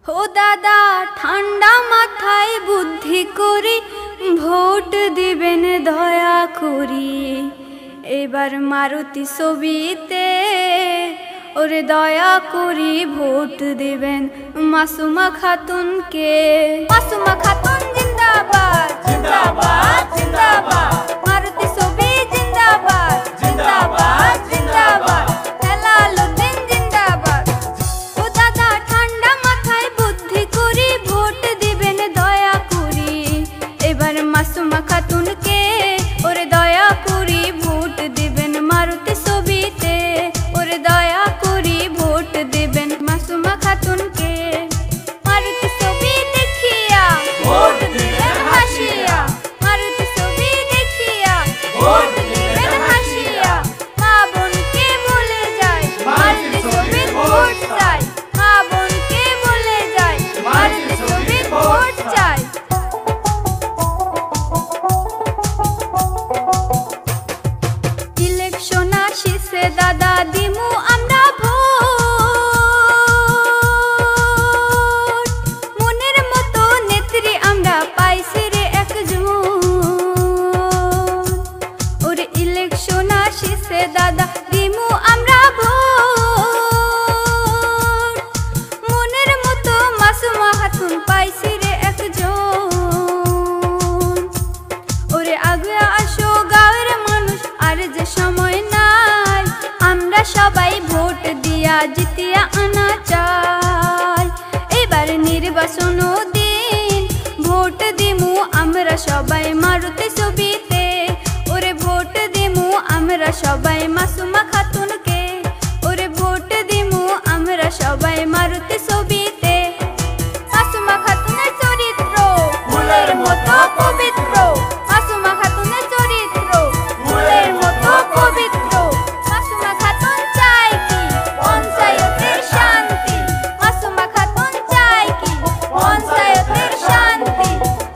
हो दादा ठांडा माथाय बुद्धि करी भोट दिबेन दया करी एबार मारुति छबिते ओरे दया करी भोट दिबेन मासुमा खातुन के। मासुमा खातुन जिंदाबाद जिंदाबाद जिंदाबाद, मारुति छबि जिंदाबाद जिंदाबाद जिंदाबाद, हेलालुद्दीन जिंदाबाद। ओ दादा ठांडा माथाय बुद्धि करी भोट दिबेन दया करी एबार मासुमा खातुन के ओरे दया करी भोट दिबेन मारुति छबिते ओरे दया करी भोट दिबेन मासुमा खातुन के। मारुति छबि देखिया भोट दिबेन हासिया, मारुति छबि देखिया भोट दिबेन हासिया, मा बोन के बोले जाय मारुति छबि भोट चाय, मा बोन के बोले जाय मारुति छबि भोट चाय। इलेक्शन आसिसे दादा दिमु आमरा भोट, मनेर मतो नेत्री आमरा पाइछि रे एकজন। ओरे इलेक्शन आसिसे दादा दिमु आमरा भोट, मनेर मतो मासुमा खातुन पाइछि रे एकজন। ओरे आगे आसो गाँवेर मानुष आर जे समय নাই আমরা সবাই ভোট দিয়া জিতিয়া আনা চাই। এবার নির্বাচন দিন ভোট দিমু আমরা সবাই মারুতি ছবিতে ওরে ভোট দিমু আমরা সবাই মাসুমা খাতুনকে ওরে ভোট দিমু আমরা সবাই মারুতি ছবিতে। মাসুমা খাতুনের চরিত্র ফুলের মতো পবিত্র, মাসুমা খাতুনের চরিত্র ফুলের মতো পবিত্র। মাসুমা খাতুন চায় কি পঞ্চায়েতের শান্তি, মাসুমা খাতুন চায় কি পঞ্চায়েতের শান্তি,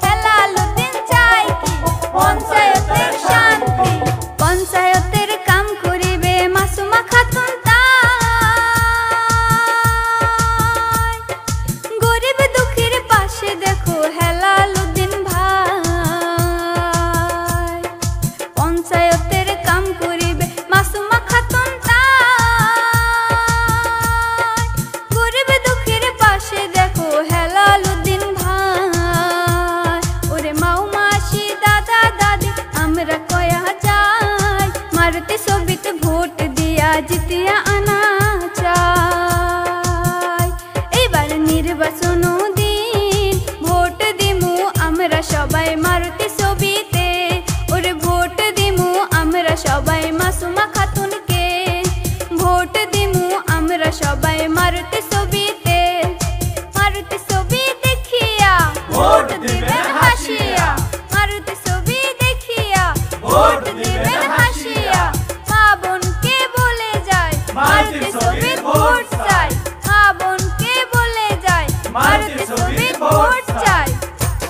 হেলালুদ্দীন চায় কি পঞ্চায়েতের শান্তি। পঞ্চায়েতের কাম করিবে মাসুমা খাতুন তাই, গরিব দুঃখীর পাশে দেখো হেলালুদ্দীন ভাই। পঞ্চায়েতের কাম করিবে মাসুমা খাতুন তাই, গরিব দুঃখীর পাশে দেখো হেলালুদ্দীন ভাই। ওরে মাও মাসি দাদা দাদি আমরা কয়া যাই মারুতি ছবিতে ভোট দিয়া জিতিয়া আনা চাই। এবার নির্বাচন দিন ভোট দিমু আমরা সবাই মারুতি ছবিতে ওরে ভোট দিমু আমরা সবাই